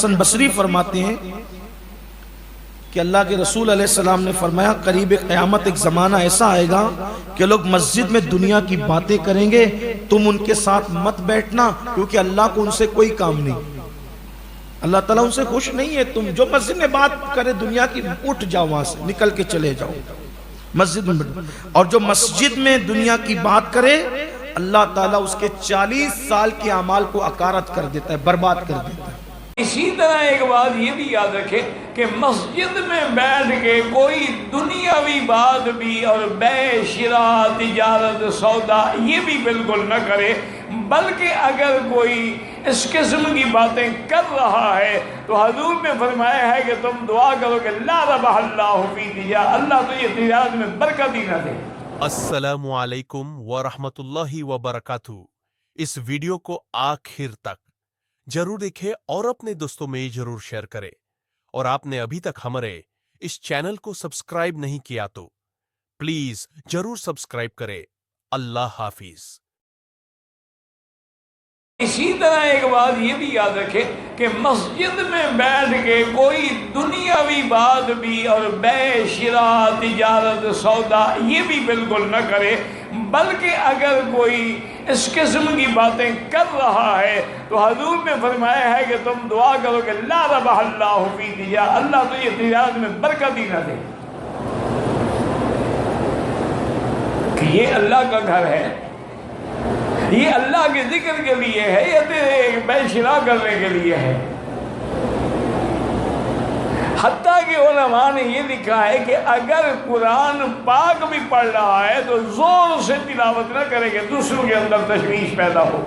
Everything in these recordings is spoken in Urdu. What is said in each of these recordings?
حسن بصری فرماتے ہیں کہ اللہ کے رسول علیہ السلام نے فرمایا قریب قیامت ایک زمانہ ایسا آئے گا کہ لوگ مسجد میں دنیا کی باتیں کریں گے، تم ان کے ساتھ مت بیٹھنا کیونکہ اللہ کو ان سے کوئی کام نہیں، اللہ تعالیٰ ان سے خوش نہیں ہے، تم جو مسجد میں بات کرے دنیا کی اٹھ جاؤ، وہاں سے نکل کے چلے جاؤ مسجد میں، اور جو مسجد میں دنیا کی بات کرے اللہ تعالیٰ اس کے 40 سال کے اعمال کو اکارت کر دیتا ہے، برباد کر دیتا ہے۔ اسی طرح ایک بات یہ بھی یاد رکھیں کہ مسجد میں بیٹھ کے کوئی دنیاوی بات بھی اور بے شراء تجارت سودا یہ بھی بالکل نہ کرے، بلکہ اگر کوئی اس قسم کی باتیں کر رہا ہے تو حضور نے فرمایا ہے کہ تم دعا کرو کہ لا ربح اللہ فی تجارت، اللہ تو یہ تجارت میں برکت ہی نہ دے۔ السلام علیکم ورحمۃ اللہ وبرکاتہ۔ اس ویڈیو کو آخر تک ضرور دیکھیں اور اپنے دوستوں میں ضرور شیئر کریں، اور آپ نے ابھی تک ہمارے اس چینل کو سبسکرائب نہیں کیا تو پلیز ضرور سبسکرائب کریں۔ اللہ حافظ۔ اسی طرح ایک بات یہ بھی یاد رکھیں کہ مسجد میں بیٹھ کے کوئی دنیاوی بات بھی اور بے شراء تجارت سودا یہ بھی بالکل نہ کرے، بلکہ اگر کوئی اس قسم کی باتیں کر رہا ہے تو حضور نے فرمایا ہے کہ تم دعا کرو کہ لا ربح اللہ فی تجارت، اللہ تو یہ تجارت میں برکت ہی نہ دے، کہ یہ اللہ کا گھر ہے، یہ اللہ کے ذکر کے لیے ہے، یہ تیرے بے شراء کرنے کے لیے ہے۔ حتیٰ کہ علماء نے یہ لکھا ہے کہ اگر قرآن پاک بھی پڑھ رہا ہے تو زور سے تلاوت نہ کرے کہ دوسروں کے اندر تشویش پیدا ہو۔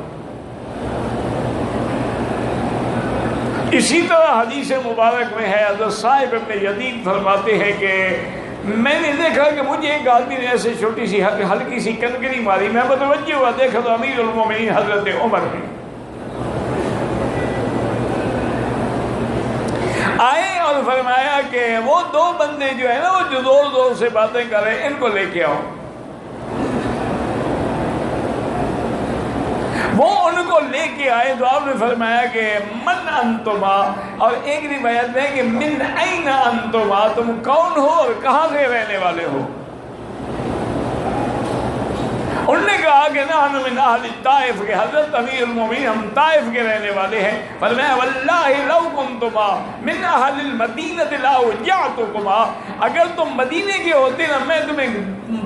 اسی طرح حدیث مبارک میں ہے، حضرت صاحب ابن یزید فرماتے ہیں کہ میں نے دیکھا کہ مجھے ایک آدمی نے ایسے چھوٹی سی ہلکی سی کنکری ماری، میں متوجہ ہوا، دیکھا تو امیر المومنین حضرت عمر ہیں، آئے اور فرمایا کہ وہ دو بندے جو ہیں نا وہ جو زور زور سے باتیں کر رہے ہیں ان کو لے کے آؤ۔ وہ ان کو لے کے آئے تو آپ نے فرمایا کہ من انتما، اور ایک روایت میں کہ من این انتما، تم کون ہو اور کہاں سے رہنے والے ہو؟ انہوں نے کہا کہ نحن من اہل الطائف، کہ حضرت امیر المومنین ہم طائف کے رہنے والے ہیں۔ فرمایا واللہ لو کنتما من اہل المدینۃ لاوجعتکما، اگر تم مدینے کے ہوتے نا میں تمہیں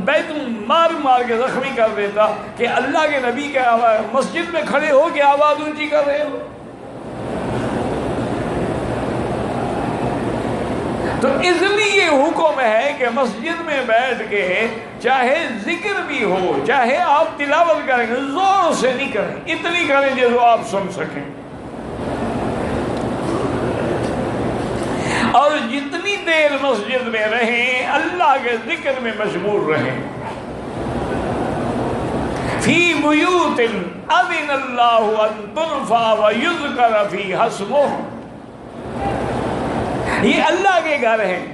بیت مار مار کے زخمی کر دیتا، کہ اللہ کے نبی کے مسجد میں کھڑے ہو کے آواز اونچی کر رہے ہو۔ تو اس لیے حکم ہے کہ مسجد میں بیٹھ کے چاہے ذکر بھی ہو، چاہے آپ تلاوت کریں، زور سے نہیں کریں، اتنی کریں جو آپ سن سکیں، اور جتنی دیر مسجد میں رہیں اللہ کے ذکر میں مشغول رہیں۔ فی بیوت اذن اللہ ان ترفع ویذکر فیہا اسمہ، یہ اللہ کے گھر ہیں،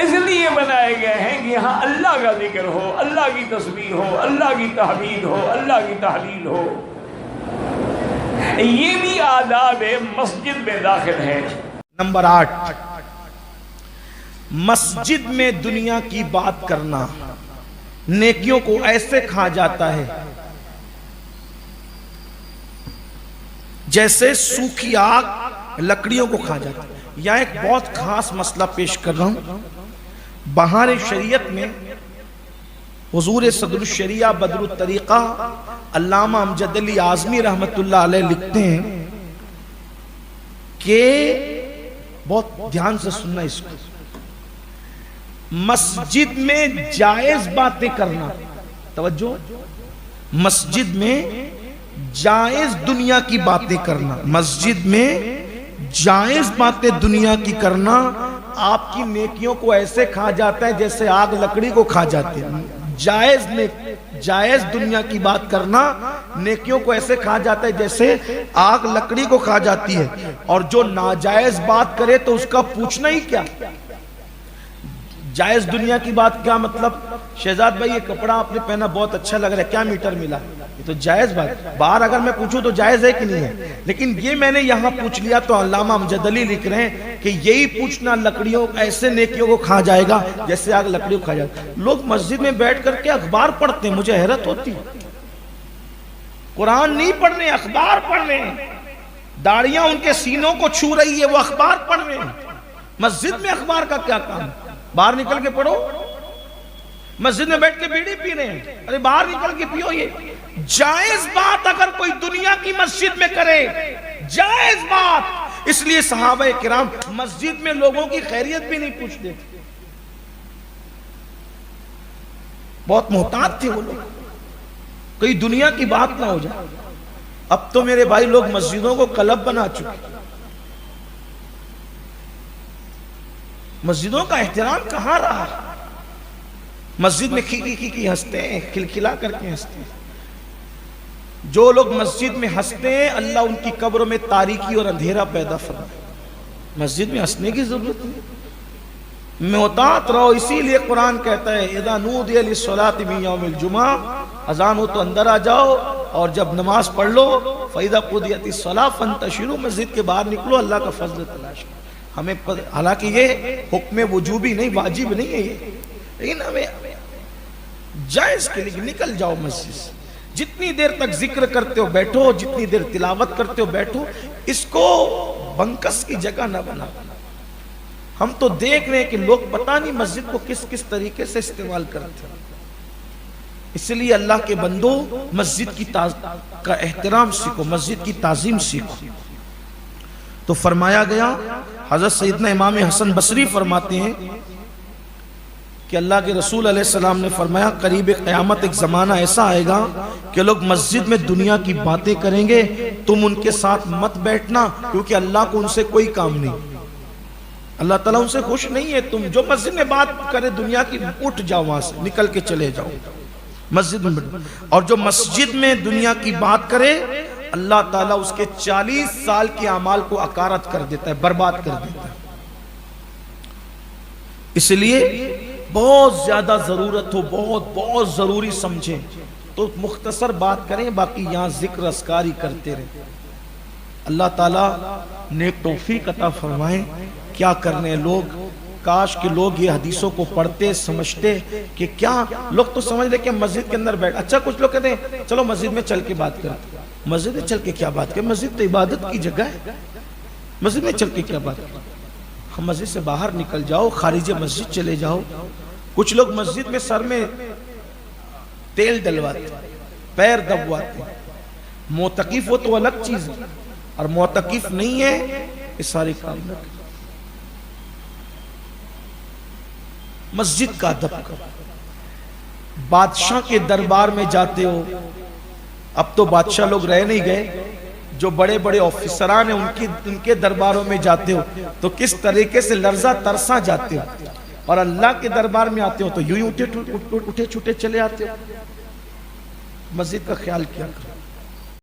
اس لیے بنائے گئے ہیں کہ یہاں اللہ کا ذکر ہو، اللہ کی تسبیح ہو، اللہ کی تحمید ہو، اللہ کی تحلیل ہو۔ یہ بھی آداب مسجد میں داخل ہے۔ نمبر 8، مسجد میں دنیا کی بات کرنا نیکیوں کو ایسے کھا جاتا ہے جیسے سوکھی آگ لکڑیوں کو کھا جاتا ہے۔ یہاں ایک بہت خاص مسئلہ پیش کر رہا ہوں۔ بہار شریعت میں حضور صدر الشریعہ بدر الطریقہ علامہ امجد علی اعظمی رحمت اللہ علیہ لکھتے ہیں کہ بہت دھیان سے سننا اس کو، مسجد میں جائز باتیں کرنا، توجہ، مسجد میں جائز دنیا کی باتیں کرنا، مسجد میں جائز باتیں دنیا کی کرنا آپ کی نیکیوں کو ایسے کھا جاتا ہے جیسے آگ لکڑی کو کھا جاتے ہیں۔ جائز دنیا کی بات کرنا نیکیوں کو ایسے کھا جاتا ہے جیسے آگ لکڑی کو کھا جاتی ہے، اور جو ناجائز بات کرے تو اس کا پوچھنا ہی کیا۔ جائز دنیا کی بات کیا مطلب؟ شہزاد بھائی یہ کپڑا آپ نے پہنا بہت اچھا لگ رہا ہے، کیا میٹر ملا؟ یہ تو جائز بات، باہر اگر میں پوچھوں تو جائز ہے کہ نہیں ہے، لیکن یہ میں نے یہاں پوچھ لیا تو علامہ امجد علی لکھ رہے ہیں کہ یہی پوچھنا لکڑیوں ایسے نیکیوں کو کھا جائے گا جیسے آگ لکڑیوں کھا جائے گا۔ لوگ مسجد میں بیٹھ کر کے اخبار پڑھتے ہیں، مجھے حیرت ہوتی، قرآن نہیں پڑھ رہے، اخبار پڑھ رہے ہیں، داڑیاں ان کے سینوں کو چھو رہی ہے، وہ اخبار پڑھ رہے ہیں۔ مسجد میں اخبار کا کیا کام؟ باہر نکل کے پڑھو۔ مسجد میں بیٹھ کے بیڑی پی رہے ہیں، ارے باہر نکل کے پیو۔ یہ جائز بات اگر کوئی دنیا کی مسجد میں کرے، جائز بات، اس لیے صحابہ کرام مسجد میں لوگوں کی خیریت بھی نہیں پوچھتے، بہت محتاط تھے وہ لوگ، کوئی دنیا کی بات نہ ہو جائے۔ اب تو میرے بھائی لوگ مسجدوں کو کلب بنا چکے، مسجدوں کا احترام کہاں رہا؟ مسجد میں کھی ہنستے ہیں، کھلکھلا کر کے ہنستے ہیں۔ جو لوگ مسجد میں ہنستے ہیں اللہ ان کی قبروں میں تاریکی اور اندھیرا پیدا فرمائے۔ مسجد میں ہنسنے کی ضرورت نہیں، محتاط رہو۔ اسی لیے قرآن کہتا ہے اذا نودی للصلاۃ من یوم الجمعہ، اذان ہو تو اندر آ جاؤ اور جب نماز پڑھ لو، فاذا قضیت الصلاۃ فانتشروا، مسجد کے باہر نکلو، اللہ کا فضل تلاش کرو۔ ہمیں حالانکہ یہ حکم وجوبی نہیں، واجب نہیں ہے یہ، لیکن ہمیں جائز کے لیے نکل جاؤ مسجد سے۔ جتنی دیر تک ذکر کرتے ہو بیٹھو، جتنی دیر تلاوت کرتے ہو بیٹھو، اس کو بنکس کی جگہ نہ بنا۔ ہم تو دیکھ رہے ہیں کہ لوگ پتہ نہیں مسجد کو کس کس طریقے سے استعمال کرتے ہیں۔ اس لیے اللہ کے بندو مسجد کی کا احترام سیکھو، مسجد کی تعظیم سیکھو۔ تو فرمایا گیا، حضرت سیدنا امام حسن بصری فرماتے ہیں کہ اللہ کے رسول علیہ السلام نے فرمایا قریب قیامت ایک زمانہ ایسا آئے گا کہ لوگ مسجد میں دنیا کی باتیں کریں گے، تم ان کے ساتھ مت بیٹھنا، کیونکہ اللہ کو ان سے کوئی کام نہیں، اللہ تعالیٰ ان سے خوش نہیں ہے۔ تم جو مسجد میں بات کرے دنیا کی، اٹھ جاؤ وہاں سے، نکل کے چلے جاؤ مسجد میں۔ اور جو مسجد میں دنیا کی بات کرے اللہ تعالیٰ اس کے 40 سال کے اعمال کو اکارت کر دیتا ہے، برباد کر دیتا ہے۔ اس لیے بہت زیادہ ضرورت ہو، بہت ضروری سمجھیں تو مختصر بات کریں، باقی یہاں ذکر اذکاری کرتے رہیں۔ اللہ تعالیٰ نیک توفیق عطا فرمائیں۔ کیا کرنے لوگ، کاش کہ لوگ یہ حدیثوں کو پڑھتے سمجھتے کہ کیا لوگ تو سمجھ لے کہ مسجد کے اندر بیٹھ، اچھا کچھ لوگ کہتے ہیں چلو مسجد میں چل کے بات کریں۔ مسجد میں چل کے کیا بات کریں؟ مسجد تو عبادت کی جگہ ہے، مسجد میں چل کے کیا بات کریں؟ ہم مسجد سے باہر نکل جاؤ، خارج مسجد چلے جاؤ۔ کچھ لوگ مسجد میں سر میں تیل ڈلواتے، پیر دبواتے، معتکف ہو تو الگ چیز ہے، اور معتکف نہیں ہے یہ سارے کام نہ کریں۔ مسجد کا ادب کرو۔ بادشاہ کے دربار میں جاتے ہو، اب تو بادشاہ لوگ رہ نہیں گئے، جو بڑے بڑے آفیسران ہیں ان کے درباروں میں جاتے ہو تو کس طریقے سے لرزہ ترسا جاتے ہو، اور اللہ کے دربار میں آتے ہو تو یوں ہی اٹھے چھوٹے چلے آتے ہو۔ مسجد کا خیال کیا کرو۔